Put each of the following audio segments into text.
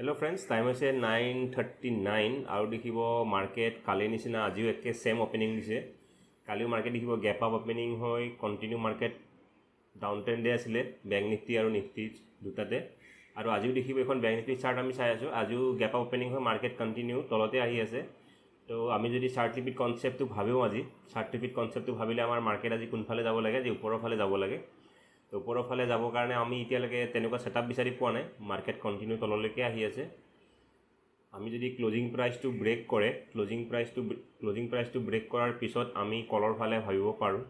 Hello friends, time is 9:39 আৰু দেখিব market কালি নিচিনা আজিও একে সেম ওপেনিং দিছে কালিও মার্কেট দেখিব গ্যাপ আপ ওপেনিং হয় কন্টিনিউ মার্কেট ডাউন ট্রেন্ডে আছিলে ব্যাংক নিফটি আৰু নিফটি দুটাতে আৰু আজিও দেখিব এখন ব্যাংক নিফটি চাৰ্ট আমি চাই আছো আজিও গ্যাপ আপ ওপেনিং হয় মাৰ্কেট কন্টিনিউ তলতে আহি আছে তো আমি যদি চাৰ্ট ৰিপিট কনসেপ্টটো ভাবিও আজি চাৰ্ট ৰিপিট কনসেপ্টটো ভাবিলে আমাৰ মাৰ্কেট আজি কোনফালে যাব লাগে যে ওপৰৰ ফালে যাব লাগে তো ওপৰৰ ফালে যাবৰ কাৰণে আমি এতিয়ালৈকে তেনেকুৱা সেটআপ বিচাৰি পোৱা নাই মাৰ্কেট কন্টিনিউ তললৈকে আহি আছে আমি যদি ক্লোজিং প্ৰাইসটো ব্ৰেক কৰে ক্লোজিং প্ৰাইসটো ব্ৰেক কৰাৰ পিছত আমি কলৰ ফালে ভাবিব পাৰো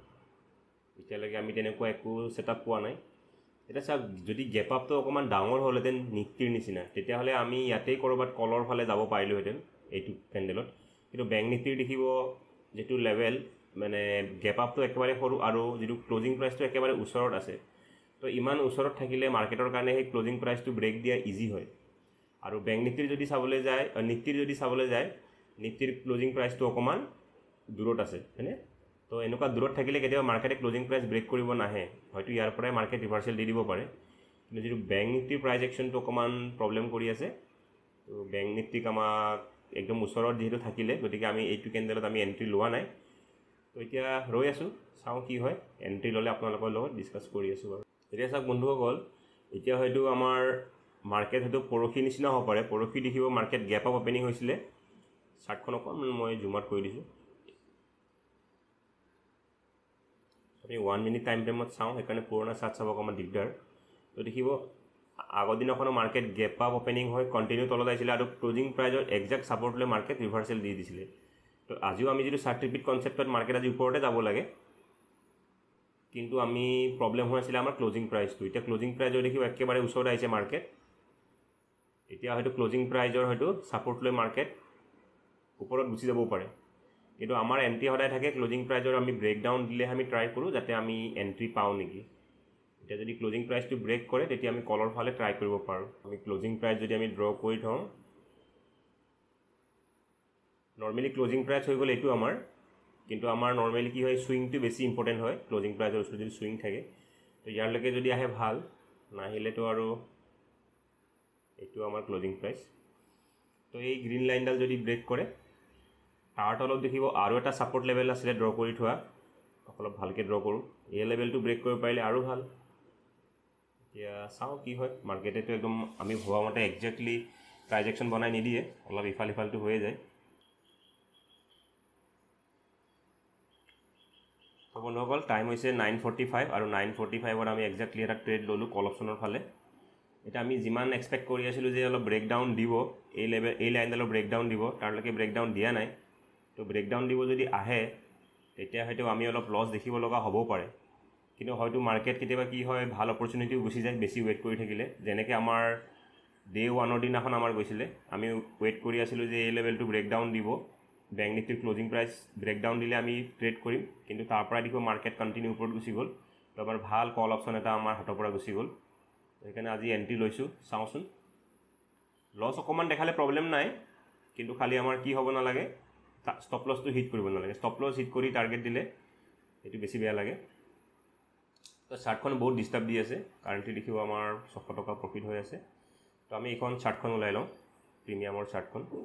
এতিয়ালৈকে আমি তেনেকুৱা একো সেটআপ পোৱা নাই এটা সব যদি গ্যাপ আপটো অকমান ডাঙৰ হলহেতেন নিফটিৰ নিচিনা তেতিয়াহলে আমি ইয়াতেই কৰবাত কলৰ ফালে যাব পাৰিলোহেতেন এইটো ক্যান্ডেলত কিন্তু ব্যাংক নিফটিৰ দেখিব যেটো লেভেল মানে গ্যাপ আপটো একেবাৰে সৰু আৰু যেটো ক্লোজিং প্ৰাইসটো একেবাৰে ওচৰত আছে তো ইমান ওচৰত থাকিলে মাৰ্কেটৰ কাৰণে এই ক্লোজিং প্ৰাইসটো ব্ৰেক দিয়া ইজি হয় আৰু ব্যাংক নিফটিৰ যদি চাবলৈ যায় নিফটিৰ ক্লোজিং প্ৰাইসটো অকমান দূৰত আছে হয়নে তো এনেকুৱা দূৰত থাকিলে কেতিয়া মাৰ্কেটে ক্লোজিং প্ৰাইস ব্ৰেক কৰিব নাহে হয়তো ইয়াৰ পৰাই মাৰ্কেট ৰিভাৰ্সেল দি দিব পাৰে কিন্তু যেটো ব্যাংক নিফটিৰ প্ৰাইস একচনটো অকমান প্ৰবলেম কৰি আছে তো ব্যাংক নিফটিক আমাক একদম ওচৰত যেটো থাকিলে গতিকে আমি এইটো ক্যান্ডেলত আমি এন্ট্ৰি লোৱা নাই তো এতিয়া ৰৈ আছো চাও কি হয় এন্ট্ৰি ললে আপোনালোকৰ লগত ডিসকাস কৰি আছো বাৰু এতিয়া সব বন্ধুসকল এতিয়া হয়তো আমাৰ মাৰ্কেট হয়তো পৰখি নিচিনা হ'ব পাৰে পৰখি দেখিব মাৰ্কেট গ্যাপ আপ ওপেনিং হৈছিলে চাৰ্টখন অকমান মই জুম আউট কৰি দিছো আমি 1 মিনিট টাইম ফ্ৰেমত চাও সেইকাৰণে পুৰণা চাৰ্ট চাব অকমান দিগদাৰ তো দেখিব আগৰ দিনখনৰ মাৰ্কেট গ্যাপ আপ ওপেনিং হয় কন্টিনিউ তলত আহিছিলে আৰু ক্লোজিং প্ৰাইসৰ এক্সাক্ট সাপোৰ্ট লৈ মাৰ্কেট ৰিভাৰ্সেল দি দিছিলে তো আজিও আমি যেটো চাৰ্ট ৰিপিট কনসেপ্টত মাৰ্কেট আজি ওপৰতে যাব লাগে কিন্তু আমি প্ৰবলেম হৈ আছিল আমাৰ ক্লোজিং প্ৰাইসটো এতিয়া ক্লোজিং প্ৰাইসৰ দেখিব একেবাৰে ওচৰত আহিছে মাৰ্কেট এতিয়া হয়তো ক্লোজিং প্ৰাইসৰ হয়তো সাপোৰ্ট লৈ মাৰ্কেট ওপৰত গুচি যাব পাৰে কিন্তু আমাৰ এন্ট্ৰি হদায় থাকে ক্লোজিং প্ৰাইসৰ আমি ব্ৰেকডাউন দিলে আমি ট্ৰাই কৰো যাতে আমি এন্ট্ৰি পাও নেকি এতিয়া যদি ক্লোজিং প্ৰাইসটো ব্ৰেক কৰে তেতিয়া আমি কলৰ ফালে ট্ৰাই কৰিব পাৰো আমি ক্লোজিং প্ৰাইস যদি আমি ড্ৰ কৰি থওঁ নৰমালি ক্লোজিং প্ৰাইস হৈ গ'ল এটো আমাৰ কিন্তু আমাৰ নৰমালি কি হয় সুইংটো বেছি ইম্পৰ্টেন্ট হয় ক্লোজিং প্ৰাইসৰ ওচৰত যদি সুইং থাকে তো ইয়াৰ লকে যদি আহে ভাল নাহিলে তো আৰু এটো আমাৰ ক্লোজিং প্ৰাইস তো এই গ্ৰীন লাইনডাল যদি ব্ৰেক কৰে তাৰ তলত দেখিব আৰু এটা সাপোৰ্ট লেভেল আছে ড্ৰ কৰি থোৱা অলপ ভালকে ড্ৰ কৰো এই লেভেলটো ব্ৰেক কৰিব পাৰিলে আৰু ভাল এতিয়া চাও কি হয় মার্কেটে তো একদম আমি ভবা মতে এক্স্যাক্টলি ট্রানজাকশন বনাই নিদিয়ে অলপ ইফালটো হৈ যায় তো বন্ধুসকল টাইম হৈছে 9:45 আৰু 9:45 আমি এক্স্যাক্টলি এটা ট্ৰেড ললো কল অপশনৰ ফালে এটা আমি যিমান এক্সপেক্ট কৰি আছিলো যে অলপ ব্ৰেকডাউন দিব এই লেভেল এই লাইনডালৰ ব্ৰেকডাউন দিব তাৰলৈকে ব্ৰেকডাউন দিয়া নাই তো ব্ৰেকডাউন দিব যদি আহে তেতিয়া হয়তো আমি অলপ লস দেখিব লগা হ'ব পাৰে কিন্তু হয়তো মাৰ্কেট কেতিয়াবা কি হয় ভাল অপৰচুনিটি গুচি যায় বেছি ওয়েট কৰি থাকিলে যেনেকৈ আমাৰ ডে 1 দিনাখন আমাৰ গৈছিলে আমি ওয়েট কৰি আছিলো যে এই লেভেলটো ব্ৰেকডাউন দিব ব্যাংক নিফটিৰ ক্লোজিং প্ৰাইস ব্ৰেকডাউন দিলে আমি ট্ৰেড কৰিম কিন্তু তাৰ পৰা দেখো মাৰ্কেট কন্টিনিউ ওপৰত গুচি গ'ল তো আমাৰ ভাল কল অপশন এটা আমাৰ হাতৰ পৰা গুচি গ'ল সেইকাৰণে আজি এন্ট্ৰি লৈছো চাওচোন লস অকমান দেখালে প্ৰবলেম নাই কিন্তু খালি আমাৰ কি হ'ব না লাগে স্টপ লসটো হিট কৰিব না লাগে স্টপ লস হিট কৰি টাৰ্গেট দিলে এটো বেছি বেয়া লাগে তো চাৰ্টখন বহুত ডিস্টাৰ্ব দি আছে কাৰেন্টলি দেখিব আমাৰ 600 টকা প্ৰফিট হৈ আছে তো আমি এখন চাৰ্টখন উলাই লওঁ প্ৰিমিয়ামৰ চাৰ্টখন তো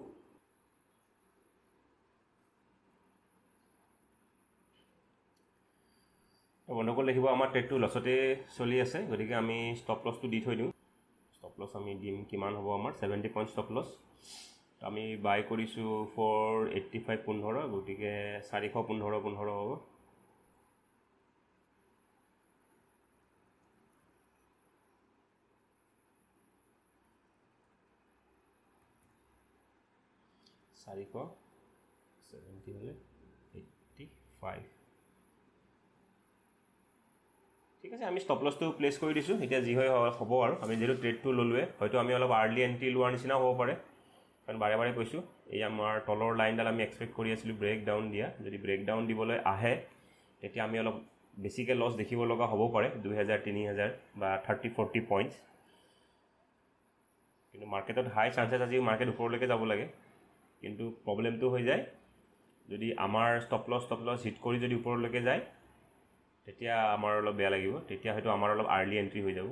বন্ধুসকল দেখিব আমাৰ ট্ৰেডটো লসতে চলি আছে গতিকে আমি স্টপ লসটো দি থৈ দিওঁ স্টপ লস আমি দিম কিমান হ'ব আমাৰ 70 পইণ্ট স্টপ লস আমি বাই কৰিছো 485.15 গতিকে 415.15 হ'ব सारिख 70 হলে 85 ঠিক আছে আমি স্টপ লসটো প্লেস কৰি দিছো এটা যি হয় হ'ব আৰু আমি যেটো ট্ৰেডটো ললুৱে হয়তো আমি অলপ আৰ্লি এন্ট্ৰি লোৱাৰ নিচিনা হ'ব পাৰে কাৰণ বাৰে বাৰে কৈছো এই আমাৰ তলৰ লাইনডাল আমি এক্সপেক্ট কৰি আছিলো ব্ৰেকডাউন দিয়া যদি ব্ৰেকডাউন দিবলৈ আহে তেতিয়া আমি অলপ বেছিকে লস দেখিব লগা হ'ব পাৰে 2000 3000 বা 30 40 পইণ্টস কিন্তু মাৰ্কেটত হাই চান্সেস আজি মাৰ্কেট ওপৰলৈকে যাব লাগে কিন্তু প্ৰবলেমটো হৈ যায় যদি আমাৰ স্টপ লস হিট কৰি যদি ওপৰলৈকে যায় তেতিয়া আমাৰ অলপ বেয়া লাগিব তেতিয়া হয়তো আমাৰ অলপ আৰ্লি এন্ট্ৰি হৈ যাব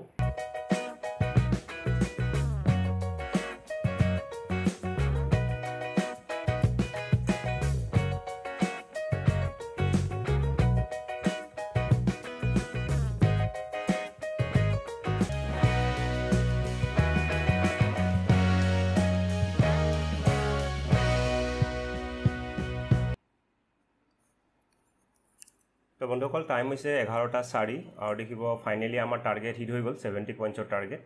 তো বন্ধুসকল টাইম হৈছে 11:04 আৰু দেখিব ফাইনেলি আমাৰ টাৰ্গেট হিট হৈ গ'ল 70 পইণ্টছৰ টাৰ্গেট।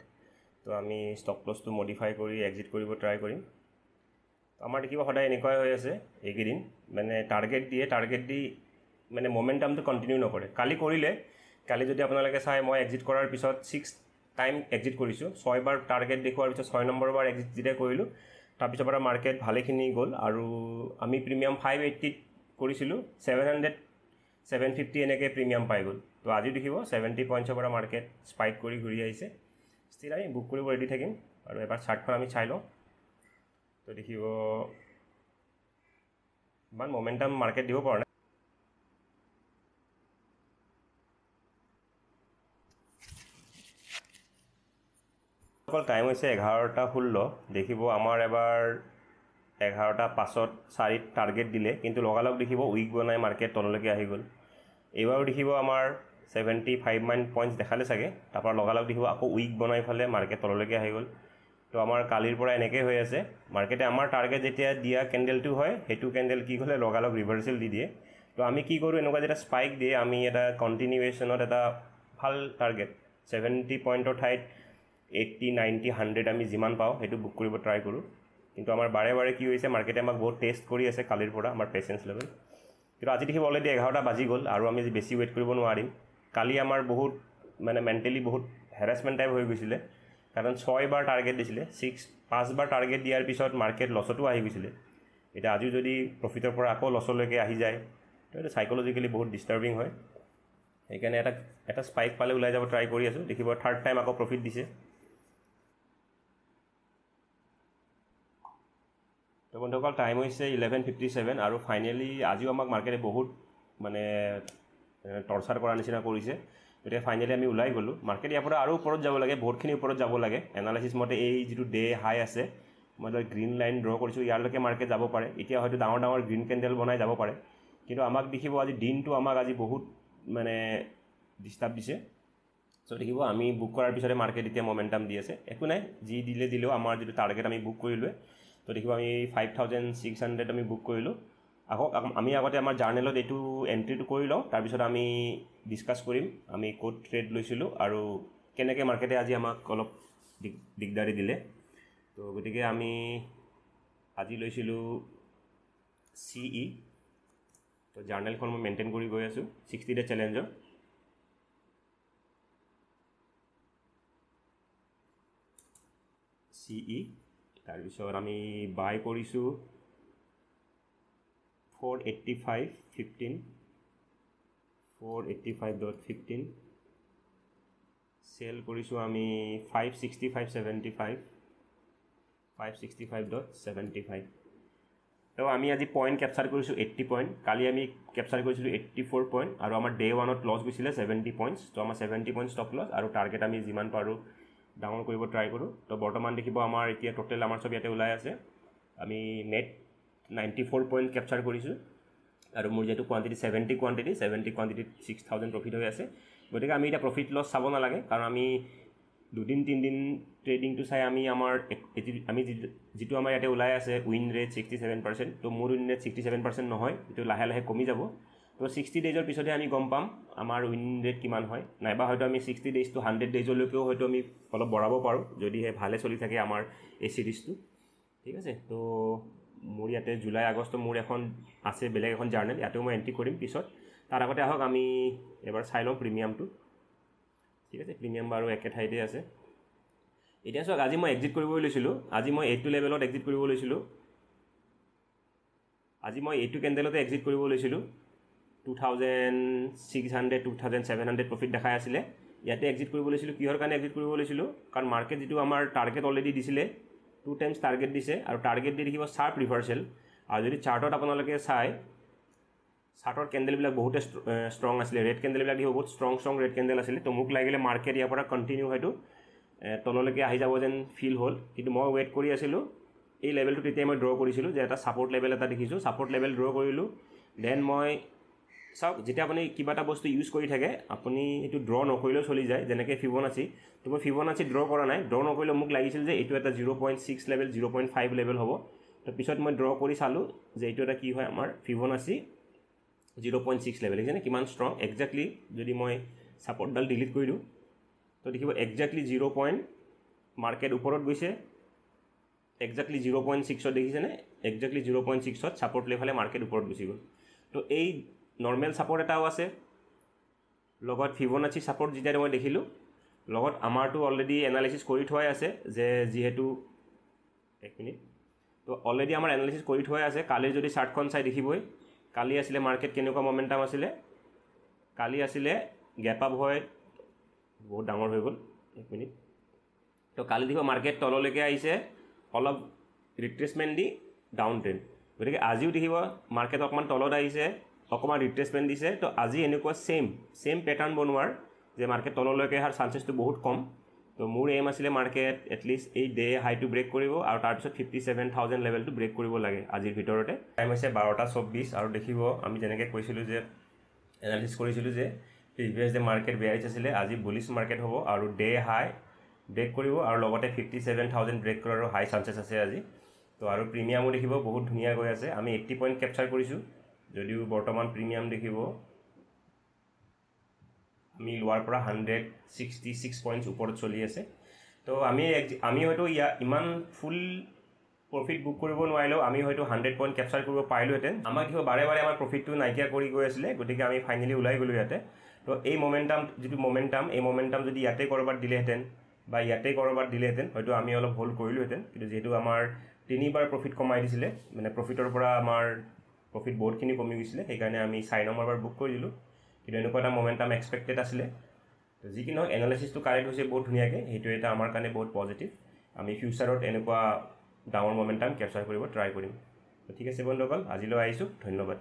তো আমি ষ্টপ লছটো মডিফাই কৰি এক্সিট কৰিব ট্ৰাই কৰিম। আমাৰ দেখিব সদায় এনেকুৱাই হৈ আছে এইকেইদিন, মানে টাৰ্গেট দি মানে মমেণ্টামটো কণ্টিনিউ নকৰে। কালি কৰিলে, কালি যদি আপোনালোকে চাই মই এক্সিট কৰাৰ পিছত 6 টাইম এক্সিট কৰিছোঁ, 6 বাৰ টাৰ্গেট দেখুৱাৰ পিছত 6 নম্বৰ বাৰ এক্সিট যেতিয়া কৰিলোঁ, তাৰপিছৰ পৰা মাৰ্কেট ভালেখিনি গ'ল আৰু আমি প্ৰিমিয়াম 580 কৰিছিলোঁ, 750 এনেকৈ প্ৰিমিয়াম পাই গ'ল। তো আজি দেখিব 70 পইণ্টছৰ পৰা মাৰ্কেট স্পাইক কৰি ঘূৰি আহিছে। ষ্টিল আমি বুক কৰিব ৰেডি থাকিম আৰু এবাৰ চাৰ্টখন আমি চাই লওঁ। তো দেখিব ইমান মমেণ্টাম মাৰ্কেট দিব পৰা নাই। অকল টাইম হৈছে 11:16। দেখিব আমাৰ এবাৰ 11:05 টাৰ্গেট দিলে, কিন্তু লগালগ দেখিব উইক বনাই মাৰ্কেট তললৈকে আহি গ'ল। এইবাৰো দেখিব আমাৰ 75 পইণ্টছ দেখালে চাগে, তাৰপৰা লগালগ দেখিব আকৌ উইক বনাই ফালে মাৰ্কেট তললৈকে আহি গ'ল। তো আমাৰ কালিৰ পৰা এনেকৈ হৈ আছে। মাৰ্কেটে আমাৰ টাৰ্গেট যেতিয়া দিয়া কেণ্ডেলটো হয়, সেইটো কেণ্ডেল কি হ'লে লগালগ ৰিভাৰ্চেল দি দিয়ে। তো আমি কি কৰোঁ, এনেকুৱা যেতিয়া স্পাইক দিয়ে আমি এটা কণ্টিনিউৱেশ্যনত এটা ভাল টাৰ্গেট 70 পইণ্টৰ ঠাইত 80, 90, 100 আমি যিমান পাওঁ সেইটো বুক কৰিব ট্ৰাই কৰোঁ। কিন্তু আমাৰ বাৰে বাৰে কি হৈছে, মাৰ্কেটে আমাক বহুত টেষ্ট কৰি আছে কালিৰ পৰা, আমাৰ পেচেঞ্চ লেভেল। কিন্তু আজি দেখিব অলৰেডি 11টা বাজি গ'ল আৰু আমি বেছি ৱেইট কৰিব নোৱাৰিম। কালি আমাৰ বহুত মানে মেণ্টেলি বহুত হেৰাছমেণ্ট টাইপ হৈ গৈছিলে, কাৰণ 6 বাৰ টাৰ্গেট দিছিলে, 5 বাৰ টাৰ্গেট দিয়াৰ পিছত মাৰ্কেট লছতো আহি গৈছিলে। এতিয়া আজিও যদি প্ৰফিটৰ পৰা আকৌ লছলৈকে আহি যায়, তো এইটো চাইক'লজিকেলি বহুত ডিষ্টাৰ্বিং হয়। সেইকাৰণে এটা স্পাইক পালে ওলাই যাব ট্ৰাই কৰি আছোঁ। দেখিব 3rd টাইম আকৌ প্ৰফিট দিছে। তো বন্ধুসকল টাইম হৈছে 11:57 আৰু ফাইনেলি আজিও আমাক মাৰ্কেটে বহুত মানে টৰ্চাৰ কৰাৰ নিচিনা কৰিছে। গতিকে ফাইনেলি আমি ওলাই গ'লোঁ। মাৰ্কেট ইয়াৰ পৰা আৰু ওপৰত যাব লাগে, বহুতখিনি ওপৰত যাব লাগে। এনালাইচিছ মতে এই যিটো ডে হাই আছে, মই গ্ৰীণ লাইন ড্ৰ কৰিছোঁ, ইয়ালৈকে মাৰ্কেট যাব পাৰে। এতিয়া হয়তো ডাঙৰ ডাঙৰ গ্ৰীণ কেণ্ডেল বনাই যাব পাৰে, কিন্তু আমাক দেখিব আজি দিনটো আমাক আজি বহুত মানে ডিষ্টাৰ্ব দিছে। চ' দেখিব আমি বুক কৰাৰ পিছতে মাৰ্কেট এতিয়া মমেণ্টাম দি আছে। একো নাই, যি দিলেও আমাৰ যিটো টাৰ্গেট আমি বুক কৰিলোঁ, তো দেখিব আমি 5600 আমি বুক কৰিলোঁ। আমি আগতে আমাৰ জাৰ্নেলত এইটো এণ্ট্ৰিটো কৰি লওঁ, তাৰপিছত আমি ডিছকাছ কৰিম আমি ক'ত ট্ৰেড লৈছিলোঁ আৰু কেনেকৈ মাৰ্কেটে আজি আমাক অলপ দিগদাৰি দিলে। তো গতিকে আমি আজি লৈছিলোঁ CE। তো জাৰ্নেলখন মই মেইনটেইন কৰি গৈ আছোঁ 60 ডে চেলেঞ্জৰ। CE তাৰপিছত আমি বাই কৰিছোঁ 485.15, 485.15, চেল কৰিছোঁ আমি 565.75, 565.75। তো আমি আজি পইণ্ট কেপচাৰ কৰিছোঁ 80 পইণ্ট, কালি আমি কেপচাৰ কৰিছিলোঁ 84 পইণ্ট আৰু আমাৰ ডে 1ত লছ গৈছিলে 70 পইণ্টছ। তো আমাৰ 70 পইণ্ট ষ্টপ লছ আৰু টাৰ্গেট আমি যিমান পাৰোঁ ডাঙৰ কৰিব ট্ৰাই কৰোঁ। তো বৰ্তমান দেখিব আমাৰ এতিয়া টোটেল আমাৰ চব ইয়াতে ওলাই আছে। আমি নেট 94 পইণ্ট কেপচাৰ কৰিছোঁ আৰু মোৰ যিহেতু কোৱাণ্টিটি 70 কোৱাণ্টিটিত 6000 প্ৰফিট হৈ আছে। গতিকে আমি এতিয়া প্ৰফিট লছ চাব নালাগে, কাৰণ আমি 2-3 দিন ট্ৰেডিংটো চাই আমি যিটো আমাৰ ইয়াতে ওলাই আছে উইন ৰেট 67%। তো মোৰ উইন ৰেট 67% নহয়, এইটো লাহে লাহে কমি যাব। তো 60 ডেইজৰ পিছতহে আমি গম পাম আমাৰ উইন ৰেট কিমান হয়, নাইবা হয়তো আমি 60 ডেইজ to 100 ডেইজলৈকেও হয়তো আমি অলপ বঢ়াব পাৰোঁ, যদিহে ভালে চলি থাকে আমাৰ এই চিৰিজটো। ঠিক আছে, তো মোৰ ইয়াতে জুলাই আগষ্ট মোৰ এখন আছে বেলেগ এখন জাৰ্নেল, ইয়াতেও মই এণ্ট্ৰি কৰিম পিছত। তাৰ আগতে আহক আমি এবাৰ চাই লওঁ প্ৰিমিয়ামটো। ঠিক আছে, প্ৰিমিয়াম বাৰু একে ঠাইতে আছে। এতিয়া চাওক, আজি মই এক্সিট কৰিব লৈছিলোঁ, আজি মই এইটো লেভেলত এক্সিট কৰিব লৈছিলোঁ, আজি মই এইটো কেণ্ডেলতে এক্সিট কৰিব লৈছিলোঁ। 2600, 2700 প্ৰফিট দেখাই আছিলে, ইয়াতে এক্সিট কৰিব লৈছিলোঁ। কিহৰ কাৰণে এক্সিট কৰিব লৈছিলোঁ, কাৰণ মাৰ্কেট যিটো আমাৰ টাৰ্গেট অলৰেডি দিছিলে, 2 টাইমছ টাৰ্গেট দিছে আৰু টাৰ্গেট দি দেখিব শ্বাৰ্প ৰিভাৰ্চেল। আৰু যদি চাৰ্টত আপোনালোকে চাই, চাৰ্টৰ কেণ্ডেলবিলাক বহুতে ষ্ট্ৰং আছিলে, ৰেড কেণ্ডেলবিলাক দেখিব বহুত ষ্ট্ৰং ৰেড কেণ্ডেল আছিলে। তো মোক লাগিলে মাৰ্কেট ইয়াৰ পৰা কণ্টিনিউ হয়তো তললৈকে আহি যাব যেন ফিল হ'ল, কিন্তু মই ৱেইট কৰি আছিলোঁ। এই লেভেলটো তেতিয়া মই ড্ৰ কৰিছিলোঁ যে এটা ছাপৰ্ট লেভেল এটা দেখিছোঁ, ছাপৰ্ট লেভেল ড্ৰ কৰিলোঁ। দেন মই চাওক, যেতিয়া আপুনি কিবা এটা বস্তু ইউজ কৰি থাকে, আপুনি এইটো ড্ৰ নকৰিলেও চলি যায়, যেনেকৈ ফিবনাচি। তো মই ফিবনাচি ড্ৰ কৰা নাই, ড্ৰ নকৰিলেও মোক লাগিছিল যে এইটো এটা 0.6 লেভেল 0.5 লেভেল হ'ব। তো পিছত মই ড্ৰ কৰি চালোঁ যে এইটো এটা কি হয়, আমাৰ ফিবনাচি 0.6 লেভেল দেখিছেনে কিমান ষ্ট্ৰং একজেক্টলি যদি মই ছাপৰ্টডাল ডিলিট কৰি দিওঁ তো দেখিব একজেক্টলি 0. মাৰ্কেট ওপৰত গৈছে একজেক্টলি 0.6ত দেখিছেনে একজেক্টলি 0.6ত ছাপৰ্ট লেভেলে মাৰ্কেট ওপৰত গুচি গ'ল তো এই নৰ্মেল ছাপৰ্ট এটাও আছে লগত ফিবনাচি ছাপৰ্ট যেতিয়া মই দেখিলোঁ লগত আমাৰটো অলৰেডি এনালাইচিছ কৰি থোৱাই আছে যে যিহেতু এক মিনিট তো অলৰেডি আমাৰ এনালাইচিছ কৰি থোৱাই আছে কালি যদি চাৰ্টখন চাই দেখিবই কালি আছিলে মাৰ্কেট কেনেকুৱা মমেণ্টাম আছিলে কালি আছিলে গেপ আপ হয় বহুত ডাঙৰ হৈ গ'ল এক মিনিট তো কালি দেখিব মাৰ্কেট তললৈকে আহিছে অলপ ৰিট্ৰেচমেণ্ট দি ডাউন ট্ৰেণ্ড গতিকে আজিও দেখিব মাৰ্কেট অকণমান তলত আহিছে অকণমান ৰিট্ৰেচমেণ্ট দিছে তো আজি এনেকুৱা ছেম পেটাৰ্ণ বনোৱাৰ যে মাৰ্কেট তললৈকে অহাৰ চান্সেছটো বহুত কম তো মোৰ এম আছিলে মাৰ্কেট এটলিষ্ট এই ডে হাইটো ব্ৰেক কৰিব আৰু তাৰপিছত 57,000 লেভেলটো ব্ৰেক কৰিব লাগে আজিৰ ভিতৰতে টাইম হৈছে 12:24 আৰু দেখিব আমি যেনেকৈ কৈছিলোঁ যে এনালাইচিছ কৰিছিলোঁ যে প্ৰিভিয়াছ ডে মাৰ্কেট বেয়াৰিছ আছিলে আজি বুলিছ মাৰ্কেট হ'ব আৰু ডে হাই ব্ৰেক কৰিব আৰু লগতে 57,000 ব্ৰেক কৰাৰো হাই চান্সেছ আছে আজি তো আৰু প্ৰিমিয়ামো দেখিব বহুত ধুনীয়া গৈ আছে আমি 80 পইণ্ট কেপচাৰ কৰিছোঁ যদিও বৰ্তমান প্ৰিমিয়াম দেখিব আমি লোৱাৰ পৰা 166 পইণ্টছ ওপৰত চলি আছে তো আমি হয়তো ইমান ফুল প্ৰফিট বুক কৰিব নোৱাৰিলেও আমি হয়তো 100 পইণ্ট কেপচাৰ কৰিব পাৰিলোহেঁতেন আমাক কিয় বাৰে আমাৰ প্ৰফিটটো নাইকিয়া কৰি গৈ আছিলে গতিকে আমি ফাইনেলি ওলাই গ'লোঁ ইয়াতে তো এই মমেণ্টাম যদি ইয়াতে ক'ৰবাত দিলেহেঁতেন বা ইয়াতে ক'ৰবাত দিলেহেঁতেন হয়তো আমি অলপ হোল্ড কৰিলোহেঁতেন কিন্তু যিহেতু আমাৰ 3বাৰ প্ৰফিট কমাই দিছিলে মানে প্ৰফিটৰ পৰা আমাৰ প্ৰফিট বহুতখিনি কমি গৈছিলে সেইকাৰণে আমি 4 নম্বৰবাৰ বুক কৰি দিলোঁ কিন্তু এনেকুৱা এটা মমেণ্টাম এক্সপেক্টেড আছিলে তো যি কি নহওক এনালাইচিছটো কাৰেক্ট হৈছে বহুত ধুনীয়াকৈ সেইটো এটা আমাৰ কাৰণে বহুত পজিটিভ আমি ফিউচাৰত এনেকুৱা ডাঙৰ মমেণ্টাম কেপচাৰ কৰিব ট্ৰাই কৰিম ঠিক আছে বন্ধুসকল আজিলৈ আহিছোঁ ধন্যবাদ